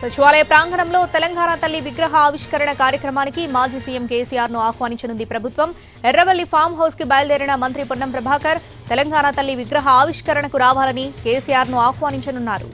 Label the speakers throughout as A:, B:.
A: సచివాలయ ప్రాంగణంలో తెలంగాణ తల్లి విగ్రహ ఆవిష్కరణ కార్యక్రమానికి మాజీ సీఎం కేసీఆర్ ను ఆహ్వానించనుంది ప్రభుత్వం. ఎర్రవల్లి ఫామ్ హౌస్ కి బయలుదేరిన మంత్రి పొన్నం ప్రభాకర్ తెలంగాణ తల్లి విగ్రహ ఆవిష్కరణకు రావాలని కేసీఆర్ ను ఆహ్వానించనున్నారు.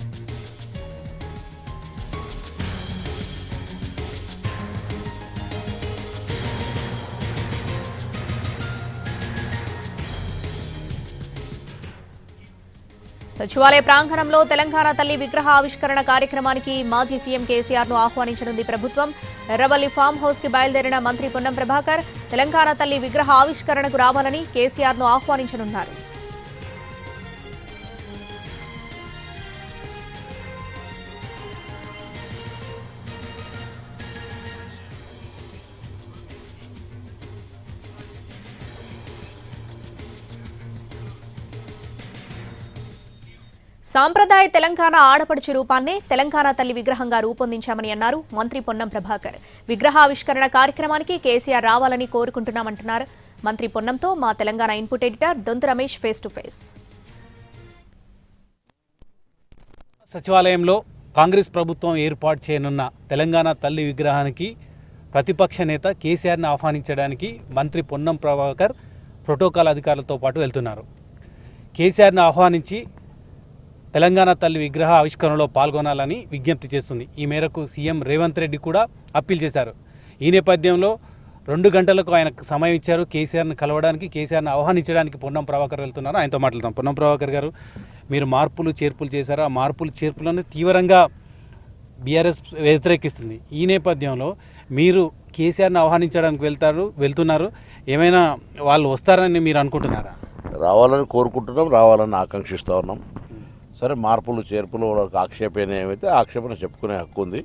A: సచివాలయ ప్రాంగణంలో తెలంగాణ తల్లి విగ్రహ ఆవిష్కరణ కార్యక్రమానికి మాజీ సీఎం కేసీఆర్ ను ఆహ్వానించనుంది ప్రభుత్వం. ఎర్రవల్లి ఫామ్ హౌస్ కి బయలుదేరిన మంత్రి పొన్నం ప్రభాకర్ తెలంగాణ తల్లి విగ్రహ ఆవిష్కరణకు రావాలని కేసీఆర్ ను ఆహ్వానించనున్నారు. సాంప్రదాయ తెలంగాణ ఆడపడుచు రూపాన్నే తెలంగాణ తల్లి విగ్రహంగా రూపొందించామని అన్నారు మంత్రి పొన్నం ప్రభాకర్. విగ్రహావిష్కరణ కార్యక్రమానికి కేసీఆర్ రావాలని కోరుకుంటున్నామంటున్నారు మంత్రి పొన్నంతో మా Telangana input editor Donthu Ramesh face to face.
B: సచివాలయంలో కాంగ్రెస్ ప్రభుత్వం ఏర్పాటు చేయనున్న తెలంగాణ తల్లి విగ్రహానికి ప్రతిపక్ష నేత కేసీఆర్ని ఆహ్వానించడానికి మంత్రి పొన్నం ప్రభాకర్ ప్రోటోకాల్ అధికారులతో పాటు వెళ్తున్నారు. కేసీఆర్ని ఆహ్వానించి తెలంగాణ తల్లి విగ్రహ ఆవిష్కరణలో పాల్గొనాలని విజ్ఞప్తి చేస్తుంది. ఈ మేరకు సీఎం రేవంత్ రెడ్డి కూడా అప్పీల్ చేశారు. ఈ నేపథ్యంలో 2 గంటలకు ఆయన సమయం ఇచ్చారు కేసీఆర్ని కలవడానికి. కేసీఆర్ని ఆహ్వానించడానికి పొన్నం ప్రభాకర్ వెళ్తున్నారు. ఆయనతో మాట్లాడతాం. పొన్నం ప్రభాకర్ గారు, మీరు మార్పులు చేర్పులు చేశారు. ఆ మార్పులు చేర్పులను తీవ్రంగా బీఆర్ఎస్ వ్యతిరేకిస్తుంది. ఈ నేపథ్యంలో మీరు కేసీఆర్ని ఆహ్వానించడానికి వెళ్తున్నారు. ఏమైనా వాళ్ళు వస్తారని మీరు అనుకుంటున్నారా?
C: రావాలని కోరుకుంటున్నాం, రావాలని ఆకాంక్షిస్తూ ఉన్నాం. సరే, మార్పులు చేర్పులు ఆక్షేపణ ఏమైతే ఆక్షేపణ చెప్పుకునే హక్కు ఉంది.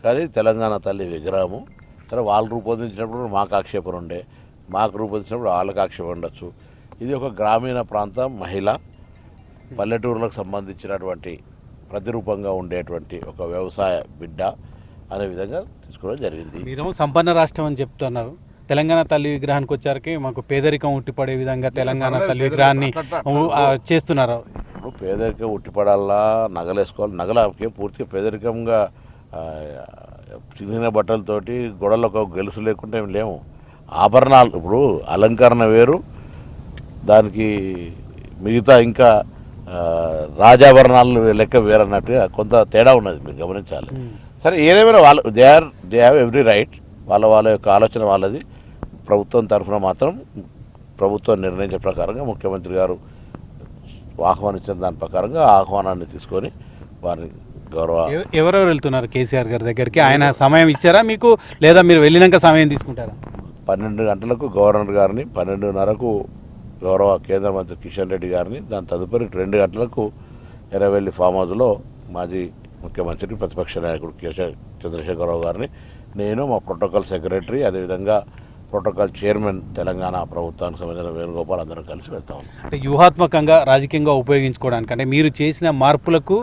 C: కానీ తెలంగాణ తల్లి విగ్రహము సరే వాళ్ళు రూపొందించినప్పుడు మాకు ఆక్షేపణ ఉండే, మాకు రూపొందించినప్పుడు వాళ్ళకి ఆక్షేపణ ఉండొచ్చు. ఇది ఒక గ్రామీణ ప్రాంతం మహిళ పల్లెటూరులకు సంబంధించినటువంటి ప్రతిరూపంగా ఉండేటువంటి ఒక వ్యవసాయ బిడ్డ అనే విధంగా తీసుకోవడం జరిగింది.
B: మీరు సంపన్న రాష్ట్రం అని చెప్తున్నారు. తెలంగాణ తల్లి విగ్రహానికి వచ్చారికి మాకు పేదరికం ఉట్టిపడే విధంగా తెలంగాణ తల్లి విగ్రహాన్ని చేస్తున్నారు.
C: ఇప్పుడు పేదరికం ఉట్టిపడాలా, నగలేసుకోవాలి. నగలకే పూర్తిగా పేదరికంగా చిన్న బట్టలతోటి గొడవలకు గెలుసు లేకుండా ఏమి లేము. ఆభరణాలు ఇప్పుడు అలంకరణ వేరు, దానికి మిగతా ఇంకా రాజాభరణాలు లెక్క వేరన్నట్టుగా కొంత తేడా ఉన్నది, మీరు గమనించాలి. సరే, ఏదేమైనా వాళ్ళు దే హ్యావ్ ఎవ్రీ రైట్, వాళ్ళ యొక్క ఆలోచన వాళ్ళది. ప్రభుత్వం తరఫున మాత్రం ప్రభుత్వం నిర్ణయించిన ప్రకారంగా ముఖ్యమంత్రి గారు ఆహ్వానించిన దాని ప్రకారంగా ఆహ్వానాన్ని తీసుకొని వారిని
B: ఎవరెవరు వెళ్తున్నారు కేసీఆర్ గారి దగ్గరికి? ఆయన సమయం ఇచ్చారా మీకు, లేదా మీరు వెళ్ళినాక సమయం తీసుకుంటారా?
C: 12 గంటలకు గవర్నర్ గారిని, 12:30కు గౌరవ కేంద్ర మంత్రి కిషన్ రెడ్డి గారిని, దాని తదుపరి 2 గంటలకు ఎర్రవెల్లి ఫామ్ హౌస్లో మాజీ ముఖ్యమంత్రి ప్రతిపక్ష నాయకుడు చంద్రశేఖరరావు గారిని, నేను మా ప్రోటోకాల్ సెక్రటరీ, అదేవిధంగా ప్రోటోకాల్ చైర్మన్ తెలంగాణ ప్రభుత్వానికి సంబంధించిన వేణుగోపాల్ అందరం కలిసి వెళ్తాం.
B: అంటే వ్యూహాత్మకంగా రాజకీయంగా ఉపయోగించుకోవడానికి, అంటే మీరు చేసిన మార్పులకు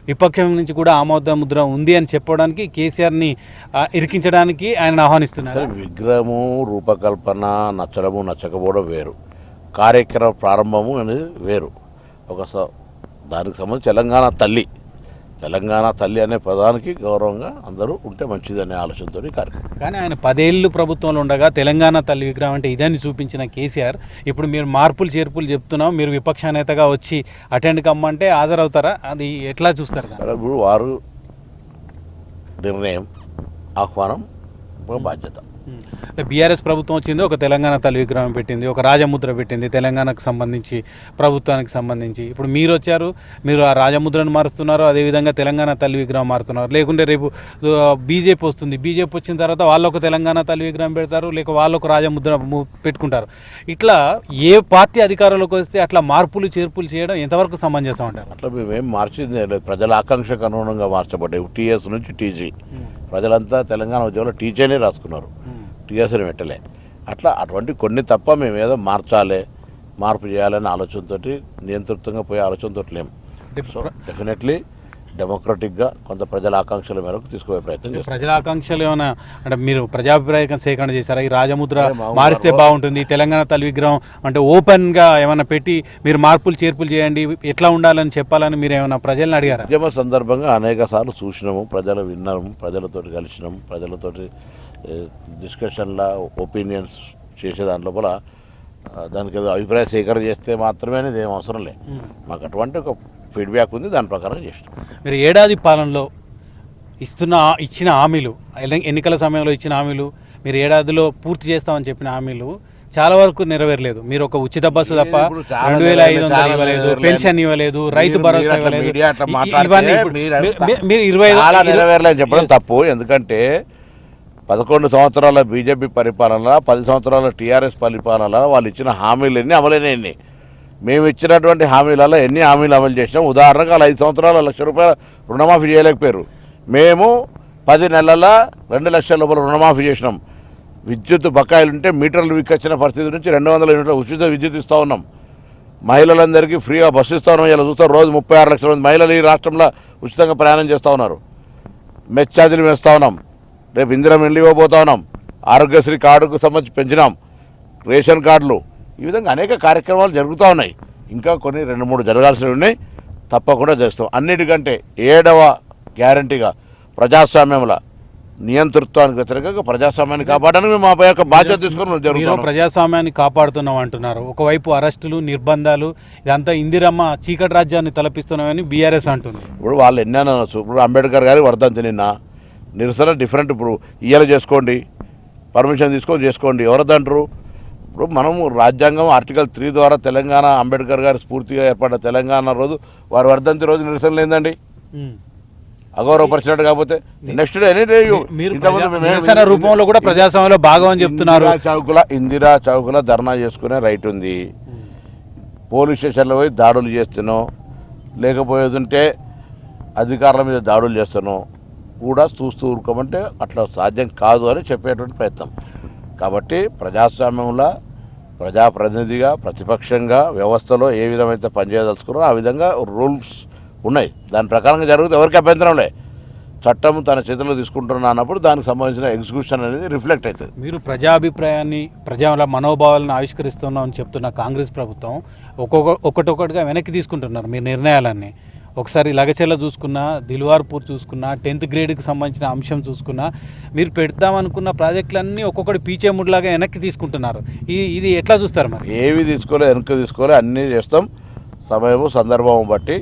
B: విపక్షం నుంచి కూడా ఆమోద ముద్ర ఉంది అని చెప్పడానికి కేసీఆర్ని ఇరికించడానికి ఆయన ఆహ్వానిస్తున్నారు.
C: విగ్రహము రూపకల్పన నచ్చడము నచ్చకపోవడం వేరు, కార్యక్రమ ప్రారంభము అనేది వేరు. దానికి సంబంధించి తెలంగాణ తల్లి అనే పదానికి గౌరవంగా అందరూ ఉంటే మంచిదనే ఆలోచనతో కార్యక్రమం.
B: కానీ ఆయన 10 ఏళ్ళు ప్రభుత్వంలో ఉండగా తెలంగాణ తల్లి విగ్రహం అంటే ఇదని చూపించిన కేసీఆర్ ఇప్పుడు మీరు మార్పులు చేర్పులు చెప్తున్నాం, మీరు విపక్ష నేతగా వచ్చి అటెండ్ కమ్మంటే హాజరవుతారా? అది ఎట్లా చూస్తారు?
C: ఇప్పుడు వారు నిర్ణయం, ఆహ్వానం, బాధ్యత.
B: అంటే బీఆర్ఎస్ ప్రభుత్వం వచ్చింది, ఒక తెలంగాణ తల్లి విగ్రహం పెట్టింది, ఒక రాజముద్ర పెట్టింది తెలంగాణకు సంబంధించి, ప్రభుత్వానికి సంబంధించి. ఇప్పుడు మీరు వచ్చారు, మీరు ఆ రాజముద్రను మారుస్తున్నారు, అదేవిధంగా తెలంగాణ తల్లి విగ్రహం మారుతున్నారు. లేకుంటే రేపు బీజేపీ వస్తుంది, బీజేపీ వచ్చిన తర్వాత వాళ్ళొక తెలంగాణ తల్లి విగ్రహం పెడతారు, లేక వాళ్ళొక రాజముద్ర పెట్టుకుంటారు. ఇట్లా ఏ పార్టీ అధికారంలోకి వస్తే అట్లా మార్పులు చేర్పులు చేయడం ఎంతవరకు సమంజసం అంటారు?
C: అట్లా మేమేం మార్చింది లేదు, ప్రజల ఆకాంక్షకు అనుగుణంగా మార్చబడ్డాయి. టీఎస్ నుంచి టీజీ, ప్రజలంతా తెలంగాణ ఉద్యోగంలో టీజీనే రాసుకున్నారు, టీఎస్ని పెట్టలే. అటువంటి కొన్ని తప్ప మేము ఏదో మార్పు చేయాలనే ఆలోచనతో, నియంత్రితంగా పోయే ఆలోచనతో లేము. సో డెఫినెట్లీ డెమోక్రటిక్గా కొంత ప్రజల ఆకాంక్షల మేరకు తీసుకుపోయే ప్రయత్నం చేస్తాం.
B: ప్రజల ఆకాంక్షలు ఏమైనా అంటే మీరు ప్రజాభిప్రాయ సేకరణ చేశారా? ఈ రాజముద్ర మారిస్తే బాగుంటుంది, తెలంగాణ తల్లి విగ్రహం అంటే ఓపెన్గా ఏమైనా పెట్టి మీరు మార్పులు చేర్పులు చేయండి, ఎట్లా ఉండాలని చెప్పాలని మీరు ఏమైనా ప్రజలను అడిగారా?
C: ఉద్యమ సందర్భంగా అనేక సార్లు చూసినాము, ప్రజలు విన్నాము, ప్రజలతోటి కలిసినాము, ప్రజలతోటి డిస్కషన్ల ఒపీనియన్స్ చేసే దాని లోపల దానికి ఏదో అభిప్రాయ సేకరణ చేస్తే మాత్రమే అనేది ఏం అవసరం లేదు. మాకు అటువంటి ఒక ఫీడ్బ్యాక్ ఉంది, దాని ప్రకారం చేసినాం.
B: మీరు ఏడాది పాలనలో ఇచ్చిన హామీలు, ఎన్నికల సమయంలో ఇచ్చిన హామీలు, మీరు ఏడాదిలో పూర్తి చేస్తామని చెప్పిన హామీలు చాలా వరకు నెరవేరలేదు. మీరు ఒక ఉచిత బస్సు తప్ప 2500 ఇవ్వలేదు, పెన్షన్ ఇవ్వలేదు, రైతు భరోసా ఇవ్వలేదు. మీరు 25
C: నెరవేరలేని చెప్పడం తప్పు. ఎందుకంటే 11 సంవత్సరాల బీజేపీ పరిపాలన, 10 సంవత్సరాల టీఆర్ఎస్ పరిపాలన వాళ్ళు ఇచ్చిన హామీలు ఎన్ని అమలైనాయి. మేము ఇచ్చినటువంటి హామీలలో ఎన్ని హామీలు అమలు చేసినాం? ఉదాహరణకు వాళ్ళు 5 సంవత్సరాల ₹1,00,000 రుణమాఫీ చేయలేకపోయారు. మేము 10 నెలల 2 లక్షల రూపాయలు రుణమాఫీ చేసినాం. విద్యుత్ బకాయిలుంటే మీటర్లు విక్కొచ్చిన పరిస్థితి నుంచి 200 యూనిట్ల ఉచిత విద్యుత్ ఇస్తూ ఉన్నాం. మహిళలందరికీ ఫ్రీగా బస్సు ఇస్తూ ఉన్నాం. ఇలా చూస్తే రోజు 36 లక్షల మంది మహిళలు ఈ రాష్ట్రంలో ఉచితంగా ప్రయాణం చేస్తూ ఉన్నారు. మెస్ ఛార్జీలు వేస్తూ ఉన్నాం. రేపు ఇందిరం ఇల్లు ఇవ్వబోతా ఉన్నాం. ఆరోగ్యశ్రీ కార్డుకు సంబంధించి పెంచినాం. రేషన్ కార్డులు, ఈ విధంగా అనేక కార్యక్రమాలు జరుగుతూ ఉన్నాయి. ఇంకా కొన్ని 2-3 జరగాల్సినవి ఉన్నాయి, తప్పకుండా చేస్తాం. అన్నిటికంటే 7వ గ్యారంటీగా ప్రజాస్వామ్యంలో నియంతృత్వానికి వ్యతిరేకంగా ప్రజాస్వామ్యాన్ని కాపాడడానికి మేము మా యొక్క బాధ్యత తీసుకొని జరుగుతాం.
B: ప్రజాస్వామ్యాన్ని కాపాడుతున్నాం అంటున్నారు. ఒకవైపు అరెస్టులు, నిర్బంధాలు, ఇదంతా ఇందిరమ్మ చీకటి రాజ్యాన్ని తలపిస్తున్నామని బీఆర్ఎస్ అంటుంది.
C: ఇప్పుడు వాళ్ళు ఎన్ని అనొచ్చు. ఇప్పుడు అంబేద్కర్ గారి వర్ధంతి నిన్న నిరసన డిఫరెంట్. ఇప్పుడు ఇయ్యాల చేసుకోండి, పర్మిషన్ తీసుకొని చేసుకోండి, ఎవరదంటారు? ఇప్పుడు మనము రాజ్యాంగం ఆర్టికల్ 3 ద్వారా తెలంగాణ అంబేద్కర్ గారి స్ఫూర్తిగా ఏర్పడ్డ తెలంగాణ రోజు వారి వర్ధంతి రోజు నిరసన లేదండి, అగౌరవపరిచినట్టు. కాకపోతే నెక్స్ట్ డే ఎనీ డే
B: నిరసన రూపంలో కూడా ప్రజాస్వామ్యంలో భాగం అని చెప్తున్నారు.
C: ఇందిరా చౌకుల ధర్నా చేసుకునే రైట్ ఉంది. పోలీస్ స్టేషన్లో పోయి దాడులు చేస్తున్నాం, లేకపోయేదంటే అధికారుల మీద దాడులు చేస్తున్నాం కూడా చూస్తూ ఊరుకోమంటే అట్లా సాధ్యం కాదు అని చెప్పేటువంటి ప్రయత్నం. కాబట్టి ప్రజాస్వామ్యంలో ప్రజాప్రతినిధిగా, ప్రతిపక్షంగా వ్యవస్థలో ఏ విధమైతే పనిచేయదలుచుకున్నారో ఆ విధంగా రూల్స్ ఉన్నాయి. దాని ప్రకారంగా జరిగితే ఎవరికి అభ్యంతరం లేదు. చట్టం తన చేతుల్లో తీసుకుంటున్నా అన్నప్పుడు దానికి సంబంధించిన ఎగ్జిక్యూషన్ అనేది రిఫ్లెక్ట్ అవుతుంది.
B: మీరు ప్రజాభిప్రాయాన్ని, ప్రజల మనోభావాలను ఆవిష్కరిస్తున్నామని చెప్తున్న కాంగ్రెస్ ప్రభుత్వం ఒక్కొక్కటిగా వెనక్కి తీసుకుంటున్నారు మీరు నిర్ణయాలన్నీ. ఒకసారి లగచెల్ల చూసుకున్నా, దిల్వార్పూర్ చూసుకున్నా, 10th గ్రేడ్కి సంబంధించిన అంశం చూసుకున్నా, మీరు పెడతామనుకున్న ప్రాజెక్టులన్నీ ఒక్కొక్కటి పీచేముడిలాగా వెనక్కి తీసుకుంటున్నారు. ఇది ఎట్లా చూస్తారు? మరి
C: ఏవి తీసుకోలే, వెనక్కి తీసుకోలే, అన్నీ చేస్తాం. సమయము సందర్భం బట్టి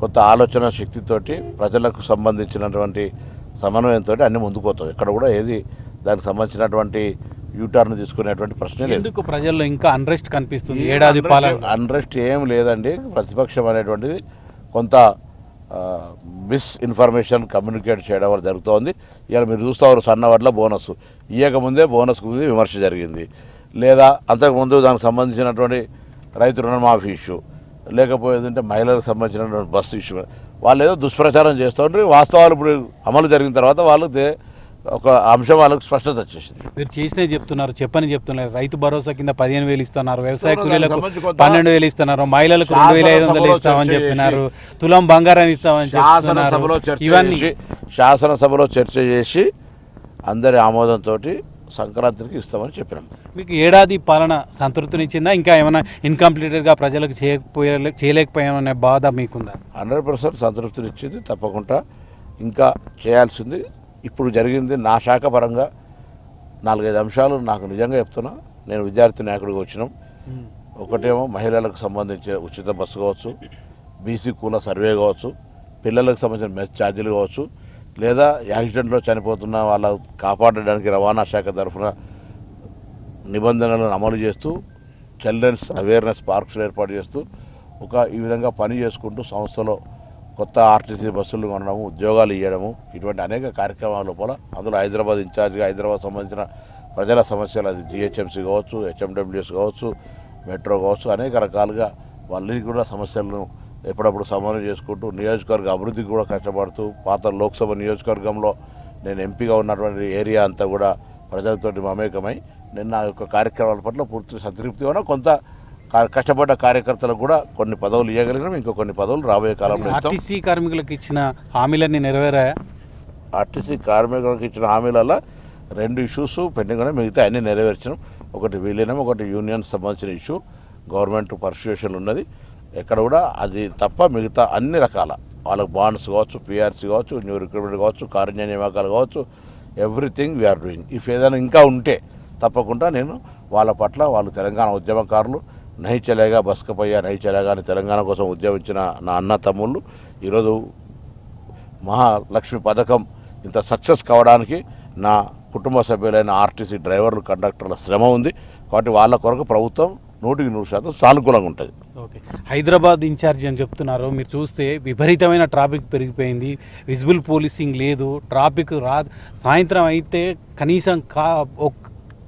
C: కొత్త ఆలోచన శక్తితోటి ప్రజలకు సంబంధించినటువంటి సమన్వయంతో అన్ని ముందుకు పోతాం. ఇక్కడ కూడా ఏది దానికి సంబంధించినటువంటి యూటర్న్ తీసుకునేటువంటి ప్రశ్న లేదు.
B: ఎందుకు ప్రజల్లో ఇంకా అన్రెస్ట్ కనిపిస్తుంది? ఏడాది పాలన
C: అన్రెస్ట్ ఏం లేదండి. ప్రతిపక్షం అనేటువంటిది కొంత మిస్ఇన్ఫర్మేషన్ కమ్యూనికేట్ చేయడం వల్ల జరుగుతోంది. ఇవాళ మీరు చూస్తారు సన్నవడ్ల బోనస్ ఇవ్వకముందే బోనస్ గురించి విమర్శ జరిగింది, లేదా అంతకుముందు దానికి సంబంధించినటువంటి రైతు రుణమాఫీ ఇష్యూ, లేకపోయేదంటే మహిళలకు సంబంధించినటువంటి బస్సు ఇష్యూ. వాళ్ళు ఏదో దుష్ప్రచారం చేస్తూ ఉంటారు. వాస్తవాలు ఇప్పుడు అమలు జరిగిన తర్వాత వాళ్ళకి ఒక అంశం వాళ్ళకి స్పష్టత వచ్చేసింది.
B: మీరు చేసినే చెప్తున్నారు, చెప్పని చెప్తున్నారు. రైతు భరోసా కింద 15,000 ఇస్తున్నారు, వ్యవసాయ కూలీలకు 12,000 ఇస్తున్నారు, మహిళలకు 2,500 ఇస్తామని చెప్పినారు, తులం బంగారం ఇస్తామని చెప్తున్నారు. ఇవన్నీ
C: శాసనసభలో చర్చ చేసి అందరి ఆమోదంతో సంక్రాంతికి ఇస్తామని చెప్పినాం.
B: మీకు ఏడాది పాలన సంతృప్తినిచ్చిందా? ఇంకా ఏమైనా ఇన్కంప్లీటెడ్గా ప్రజలకు చేయలేకపోయామనే బాధ మీకుందా?
C: 100% సంతృప్తినిచ్చింది. తప్పకుండా ఇంకా చేయాల్సింది. ఇప్పుడు జరిగింది నా శాఖ పరంగా 4-5 అంశాలు నాకు నిజంగా చెప్తున్నా. నేను విద్యార్థి నాయకుడికి వచ్చినాం. ఒకటేమో మహిళలకు సంబంధించిన ఉచిత బస్సు కావచ్చు, బీసీ కూల సర్వే కావచ్చు, పిల్లలకు సంబంధించిన మెస్ ఛార్జీలు కావచ్చు, లేదా యాక్సిడెంట్లో చనిపోతున్న వాళ్ళ కాపాడడానికి రవాణా శాఖ తరఫున నిబంధనలను అమలు చేస్తూ చిల్డ్రన్స్ అవేర్నెస్ పార్క్స్ ఏర్పాటు చేస్తూ ఈ విధంగా పని చేసుకుంటూ సంస్థలో కొత్త ఆర్టీసీ బస్సులు కొనడము, ఉద్యోగాలు ఇవ్వడము, ఇటువంటి అనేక కార్యక్రమాల లోపల అందులో హైదరాబాద్ ఇన్ఛార్జ్గా హైదరాబాద్ సంబంధించిన ప్రజల సమస్యలు, అది జిహెచ్ఎంసీ కావచ్చు, హెచ్ఎండబ్ల్యూఎస్ కావచ్చు, మెట్రో కావచ్చు, అనేక రకాలుగా వాళ్ళకి కూడా సమస్యలను ఎప్పుడప్పుడు సమన్వయం చేసుకుంటూ నియోజకవర్గ అభివృద్ధికి కూడా కష్టపడుతూ పాత లోక్సభ నియోజకవర్గంలో నేను ఎంపీగా ఉన్నటువంటి ఏరియా అంతా కూడా ప్రజలతోటి మమేకమై నిన్న ఆ యొక్క కార్యక్రమాల పట్ల పూర్తి సంతృప్తిగా కొంత కష్టపడ్డ కార్యకర్తలకు కూడా కొన్ని పదవులు ఇవ్వగలిగినాం, ఇంకో కొన్ని పదవులు రాబోయే కాలంలో ఇస్తాం.
B: ఆర్టీసీ కార్మికులకు ఇచ్చిన హామీలన్నీ నెరవేరాయా?
C: ఆర్టీసీ కార్మికులకు ఇచ్చిన హామీలలో 2 ఇష్యూస్ పెండింగ్ ఉన్నాయి, మిగతా అన్నీ నెరవేర్చినాం. ఒకటి విలీనం, ఒకటి యూనియన్ సంబంధించిన ఇష్యూ గవర్నమెంట్ పర్సుయేషన్ ఉన్నది. ఎక్కడ కూడా అది తప్ప మిగతా అన్ని రకాల వాళ్ళకి బాండ్స్ కావచ్చు, పిఆర్సీ కావచ్చు, న్యూ రిక్రూట్మెంట్ కావచ్చు, కార్య నియామకాలు కావచ్చు, ఎవ్రీథింగ్ వీఆర్ డూయింగ్. ఇఫ్ ఏదైనా ఇంకా ఉంటే తప్పకుండా నేను వాళ్ళ పట్ల, వాళ్ళు తెలంగాణ ఉద్యమకారులు, నహి చలేగా బస్కపయ్య నహి చలేగా అని తెలంగాణ కోసం ఉద్యమించిన నా అన్న తమ్ముళ్ళు ఈరోజు మహాలక్ష్మి పథకం ఇంత సక్సెస్ కావడానికి నా కుటుంబ సభ్యులైన ఆర్టీసీ డ్రైవర్లు, కండక్టర్ల శ్రమ ఉంది. కాబట్టి వాళ్ళ కొరకు ప్రభుత్వం 100% సానుకూలంగా ఉంటుంది.
B: ఓకే, హైదరాబాద్ ఇన్ఛార్జి అని చెప్తున్నారు. మీరు చూస్తే విపరీతమైన ట్రాఫిక్ పెరిగిపోయింది, విజిబుల్ పోలీసింగ్ లేదు, ట్రాఫిక్ సాయంత్రం అయితే కనీసం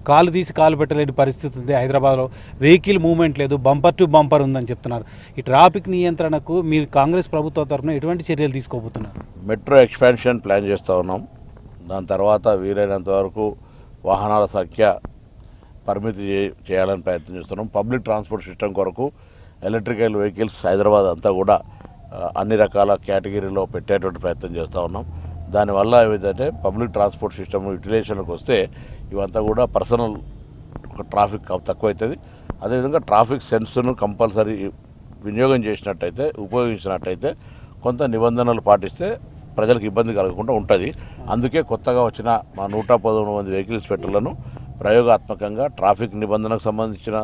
B: కాలు తీసి కాలు పెట్టలేని పరిస్థితి ఉంది. హైదరాబాద్లో వెహికల్ మూవ్మెంట్ లేదు, బంపర్ టు బంపర్ ఉందని చెప్తున్నారు. ఈ ట్రాఫిక్ నియంత్రణకు మీరు కాంగ్రెస్ ప్రభుత్వం తరఫున ఎటువంటి చర్యలు తీసుకోబోతున్నారు?
C: మెట్రో ఎక్స్పాన్షన్ ప్లాన్ చేస్తూ ఉన్నాం. దాని తర్వాత వీలైనంత వరకు వాహనాల సంఖ్య పరిమితి చేయాలని ప్రయత్నం చేస్తున్నాం. పబ్లిక్ ట్రాన్స్పోర్ట్ సిస్టమ్ కొరకు ఎలక్ట్రికల్ వెహికల్స్ హైదరాబాద్ అంతా కూడా అన్ని రకాల కేటగిరీలో పెట్టేటువంటి ప్రయత్నం చేస్తూ ఉన్నాం. దానివల్ల ఏమిటంటే పబ్లిక్ ట్రాన్స్పోర్ట్ సిస్టమ్ యూటిలైజేషన్కి వస్తే ఇవంతా కూడా పర్సనల్ ట్రాఫిక్ తక్కువవుతుంది. అదేవిధంగా ట్రాఫిక్ సెన్స్ను కంపల్సరీ వినియోగం చేసినట్టయితే, ఉపయోగించినట్టయితే కొంత నిబంధనలు పాటిస్తే ప్రజలకు ఇబ్బంది కలగకుండా ఉంటుంది. అందుకే కొత్తగా వచ్చిన మా 113 మంది వెహికల్ ఇన్స్పెక్టర్లను ప్రయోగాత్మకంగా ట్రాఫిక్ నిబంధనకు సంబంధించిన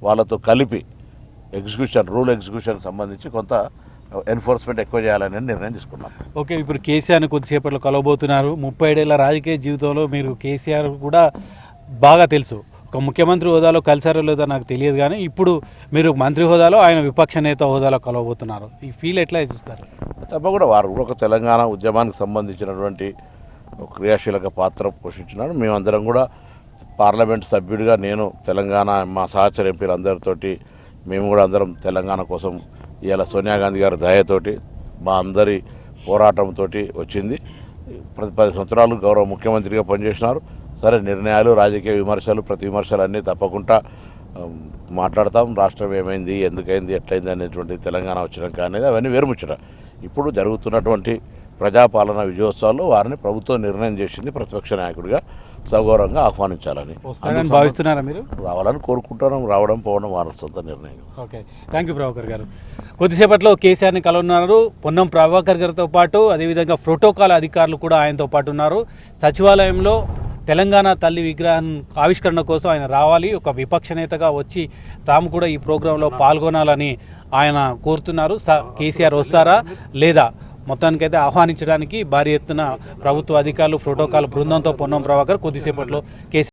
C: వాళ్ళతో కలిపి రూల్ ఎగ్జిక్యూషన్ సంబంధించి కొంత ఎన్ఫోర్స్మెంట్ ఎక్కువ చేయాలని నిర్ణయం తీసుకున్నాం.
B: ఓకే, ఇప్పుడు కేసీఆర్ని కొద్దిసేపట్లో కలవబోతున్నారు. 37 ఏళ్ల రాజకీయ జీవితంలో మీరు కేసీఆర్ కూడా బాగా తెలుసు. ఒక ముఖ్యమంత్రి హోదాలో కలిసారో లేదో నాకు తెలియదు, కానీ ఇప్పుడు మీరు మంత్రి హోదాలో, ఆయన విపక్ష నేత హోదాలో కలవబోతున్నారు. ఈ ఫీల్ ఎట్లా చూస్తారు?
C: తప్పకుండా వారు కూడా ఒక తెలంగాణ ఉద్యమానికి సంబంధించినటువంటి క్రియాశీలక పాత్ర పోషించినారు. మేమందరం కూడా పార్లమెంట్ సభ్యుడిగా నేను తెలంగాణ మా సహచర ఎంపీలు అందరితోటి మేము కూడా అందరం తెలంగాణ కోసం ఇవాళ సోనియా గాంధీ గారి దయతోటి మా అందరి పోరాటంతో వచ్చింది. ప్రతి 10 సంవత్సరాలు గౌరవ ముఖ్యమంత్రిగా పనిచేసినారు. సరే, నిర్ణయాలు, రాజకీయ విమర్శలు, ప్రతి విమర్శలు అన్నీ తప్పకుండా మాట్లాడతాం. రాష్ట్రం ఏమైంది, ఎందుకైంది, ఎట్లయింది అనేటువంటి తెలంగాణ వచ్చినాక అనేది అవన్నీ వేరుముచ్చట. ఇప్పుడు జరుగుతున్నటువంటి ప్రజాపాలన విజయోత్సవాల్లో వారిని ప్రభుత్వం నిర్ణయం చేసింది ప్రతిపక్ష నాయకుడిగా సగౌరవంగా ఆహ్వానించాలని
B: భావిస్తున్నారా? మీరు
C: రావాలని కోరుకుంటున్నాం. రావడం పోవడం వారి సొంత నిర్ణయం.
B: ఓకే, థ్యాంక్ యూ ప్రభాకర్ గారు. కొద్దిసేపట్లో కేసీఆర్ని కలవనున్నారు. పొన్నం ప్రభాకర్ గారితో పాటు అదేవిధంగా ప్రోటోకాల్ అధికారులు కూడా ఆయనతో పాటు ఉన్నారు. సచివాలయంలో తెలంగాణ తల్లి విగ్రహం ఆవిష్కరణ కోసం ఆయన రావాలి, ఒక విపక్ష నేతగా వచ్చి తాము కూడా ఈ ప్రోగ్రాంలో పాల్గొనాలని ఆయన కోరుతున్నారు. కేసీఆర్ వస్తారా లేదా మొత్తానికైతే ఆహ్వానించడానికి భారీ ఎత్తున ప్రభుత్వ అధికారులు, ప్రోటోకాల్ బృందంతో పొన్నం ప్రభాకర్ కొద్దిసేపట్లో కేసీఆర్